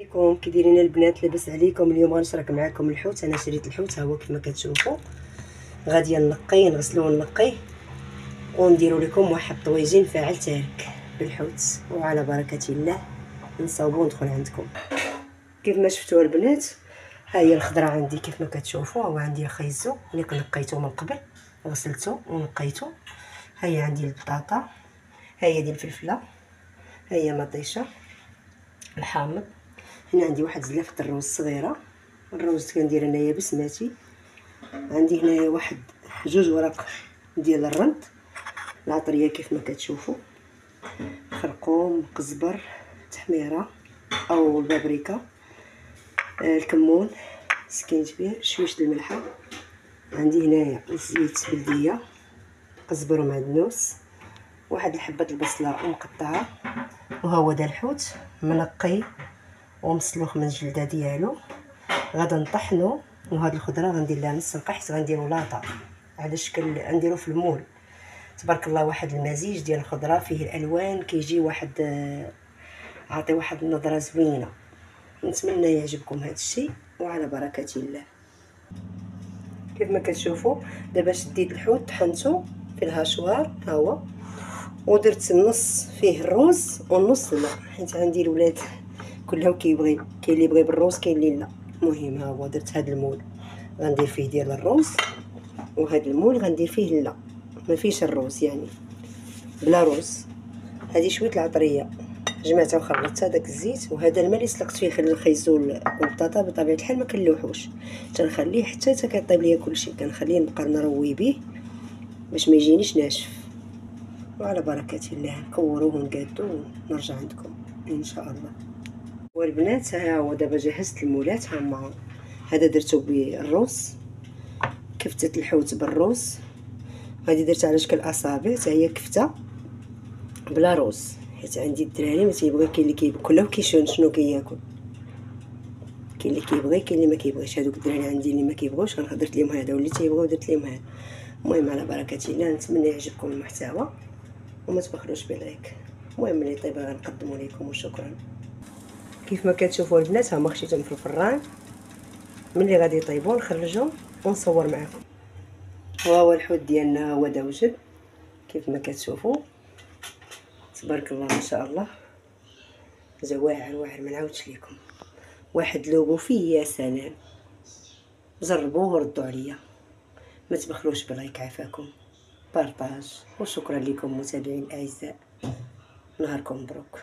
عليكم، كي دايرين البنات؟ لاباس عليكم؟ اليوم غنشارك معكم الحوت. انا شريت الحوت، ها هو كيف ما كتشوفوا. غادي نقيه، نغسلوه ونقيه ونديروا لكم واحد طويجين فاعل تارك بالحوت، وعلى بركه الله نصاوبوا وندخل عندكم. كيف ما شفتوا البنات، ها هي الخضره عندي كيف ما كتشوفوا. هو عندي الخيزو اللي نقيته من قبل، غسلته ونقيته. ها هي عندي البطاطا، ها هي ديال الفلفله، ها هي مطيشه، الحامض. هنا عندي واحد زلافه الروز صغيره، الروز كندير انايا بسماتي. عندي هنايا واحد جوج ورق ديال الرند، العطريه كيف ما كتشوفوا، خرقوم، قزبر، تحميره او البابريكا، الكمون، سكينجبير، شويش الملحه. عندي هنايا زيت بلديه، قزبر ومعدنوس، واحد الحبه البصله مقطعه. وها هو دا الحوت منقي ومسلوخ من الجلده ديالو. غادا نطحنو، وهاد الخضره غندير لها نص نقع، حيت غنديرو لاطه على شكل غنديرو في المول. تبارك الله، واحد المزيج ديال الخضره فيه الالوان، كيجي واحد عاطي واحد النظره زوينه. نتمنى يعجبكم هذا الشيء، وعلى بركه الله. كيف ما كتشوفوا دابا شديت الحوت طحنته في الهاشوار، ها هو، ودرت النص فيه الروز والنص لا، حيت عندي الولاد كلهم كيبغي، كاين اللي يبغي بالروز كاين اللي لا. المهم ها هو درت هذا المول غندير فيه ديال الروز، وهذا المول غندير فيه لا ما فيش الروز، يعني بلا روز. هذه شويه العطريه جمعتها وخلطتها داك الزيت، وهذا الماء اللي سلقت فيه الخيزو والبطاطا بطبيعه الحال ما كنلوحوش، تنخليه حتى كيطيب ليا كلشي، كنخليه نبقى نروي به باش ما يجينيش ناشف. وعلى بركه الله نكوروه ونقادو ونرجع عندكم ان شاء الله. والبنات ها هو دابا جهزت المولات. هما هذا درتو بالروز، كفتة الحوت بالروز. هذه درت على شكل اصابع، حتى هي كفته بلا روز، حيت عندي الدراري ما تيبغي، كاين اللي كيبغي كلهم كيشون شنو كياكل، كاين اللي كيبغي كاين اللي ما كيبغيش. هذوك الدراري عندي اللي ما كيبغوش درت لهم هذا، واللي تيبغيو درت لهم هذا. المهم على بركه الله، نتمنى يعجبكم المحتوى وما تبخلوش باللايك. المهم اللي طيب غنقدموا لكم، وشكرا. كيف ما كتشوفوا البنات، هما خشيتهم في الفران، ملي غادي يطيبوا نخرجهم ونصور معكم. وهو الحوت ديالنا هو دا وجد كيف ما كتشوفوا. تبارك الله ما شاء الله، جا واعر واعر ما نعاودش لكم. واحد لوغو فيه يا سلام، جربوه وردوا عليا. ما تبخلوش بلايك، عافاكم، بارطاج، وشكرا لكم متابعين الاعزاء. نهاركم مبروك.